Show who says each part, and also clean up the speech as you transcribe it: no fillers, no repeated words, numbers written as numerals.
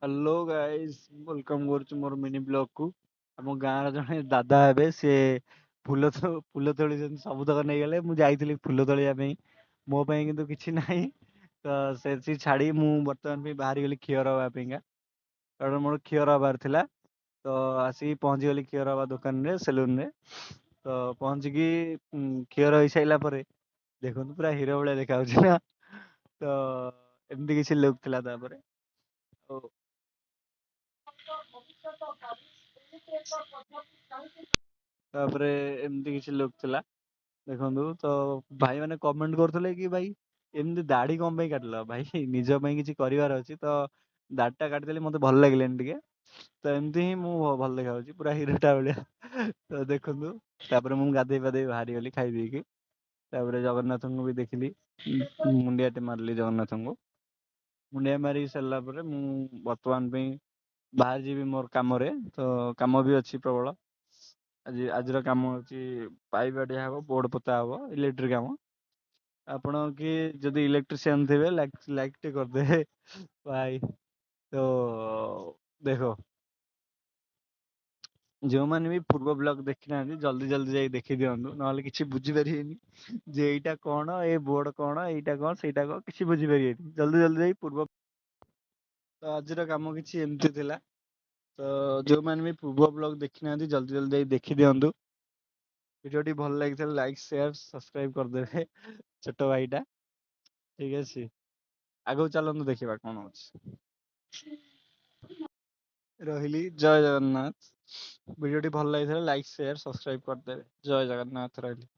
Speaker 1: Hello guys, welcome କରୁଛୁ ମୋର mini blog କୁ। ଆମ ଗାଁର ଜଣେ ଦାଦା ହେବେ, ସେ ଫୁଲ ତୋଳିଛନ୍ତି, ସବୁତକ ନେଇଗଲେ। ମୁଁ ଯାଇଥିଲି ଫୁଲ ତୋଳିବା ପାଇଁ, ମୋ ପାଇଁ କିନ୍ତୁ କିଛି ନାହିଁ। ତ ସେଠି ଛାଡି ମୁଁ ବର୍ତ୍ତମାନ ପାଇଁ ବାହାରିଗଲି କ୍ଷୀର ହବା ପାଇଁକା, କାରଣ ମୋର କ୍ଷୀର ହବାର ଥିଲା। ତ ଆସିକି ପହଞ୍ଚିଗଲି କ୍ଷୀର ହବା ଦୋକାନରେ, ସେଲୁନରେ। ତ ପହଞ୍ଚିକି କ୍ଷୀର ହେଇସାରିଲା ପରେ ଦେଖନ୍ତୁ ପୁରା ହିରୋ ଭଳିଆ ଦେଖାଯାଉଛି ନା। ତ ଏମିତି କିଛି ଲୁକ୍ ଥିଲା ତାପରେ। ଓ, ତାପରେ ଏମିତି କିଛି ଲୁକ୍ ଥିଲା ଦେଖନ୍ତୁ। ତ ଭାଇ ମାନେ କମେଣ୍ଟ କରୁଥିଲେ କି ଭାଇ ଏମିତି ଦାଢି କଣ ପାଇଁ କାଟିଲ? ଭାଇ ନିଜ ପାଇଁ କିଛି କରିବାର ଅଛି ତ ଦାଢି ଟା କାଟିଦେଲି, ମତେ ଭଲ ଲାଗିଲାନି ଟିକେ। ତ ଏମିତି ହିଁ ମୁଁ ଭଲ ଦେଖାଯାଉଛି ପୁରା ହିରୋଟା ଭଳିଆ। ତ ଦେଖନ୍ତୁ, ତାପରେ ମୁଁ ଗାଧେଇ ପାଧେଇ ବାହାରି ଗଲି ଖାଇ ପିଇକି। ତାପରେ ଜଗନ୍ନାଥଙ୍କୁ ବି ଦେଖିଲି, ମୁଣ୍ଡିଆଟେ ମାରିଲି ଜଗନ୍ନାଥଙ୍କୁ। ମୁଣ୍ଡିଆ ମାରି ସାରିଲା ପରେ ମୁଁ ବର୍ତ୍ତମାନ ପାଇଁ ବାହାରି ଯିବି ମୋର କାମରେ। ତ କାମ ବି ଅଛି ପ୍ରବଳ। ଆଜିର କାମ ହଉଛି ପାଇପ୍ ବାଡିଆ ହବ, ବୋର୍ଡ ପୋତା ହବ, ଇଲେକ୍ଟ୍ରିକ କାମ। ଆପଣ କି ଯଦି ଇଲେକ୍ଟ୍ରିସିଆନ ଥିବେ ଲାଇକ୍ ଟେ କରିଦେବେ ଭାଇ। ତ ଦେଖ, ଯେଉଁମାନେ ବି ପୂର୍ବ ବ୍ଲଗ ଦେଖିନାହାନ୍ତି ଜଲ୍ଦି ଜଲ୍ଦି ଯାଇ ଦେଖି ଦିଅନ୍ତୁ, ନହେଲେ କିଛି ବୁଝିପାରିବେନି ଯେ ଏଇଟା କଣ, ଏ ବୋର୍ଡ କଣ, ଏଇଟା କଣ, ସେଇଟା କଣ, କିଛି ବୁଝିପାରିବେନି। ଜଲ୍ଦି ଜଲ୍ଦି ଯାଇ ପୂର୍ବ। ତ ଆଜିର କାମ କିଛି ଏମିତି ଥିଲା। ତ ଯେଉଁମାନେ ବି ପୂର୍ବ ବ୍ଲଗ ଦେଖିନାହାନ୍ତି ଜଲ୍ଦି ଜଲ୍ଦି ଯାଇ ଦେଖି ଦିଅନ୍ତୁ। ଭିଡ଼ିଓଟି ଭଲ ଲାଗିଥିଲେ ଲାଇକ୍ ସେୟାର ସବସ୍କ୍ରାଇବ କରିଦେବେ। ଛୋଟ ଭାଇଟା, ଠିକ ଅଛି। ଆଗକୁ ଚାଲନ୍ତୁ ଦେଖିବା କଣ ଅଛି। ରହିଲି, ଜୟ ଜଗନ୍ନାଥ। ଭିଡ଼ିଓଟି ଭଲ ଲାଗିଥିଲେ ଲାଇକ୍ ସେୟାର ସବସ୍କ୍ରାଇବ କରିଦେବେ। ଜୟ ଜଗନ୍ନାଥ, ରହିଲି।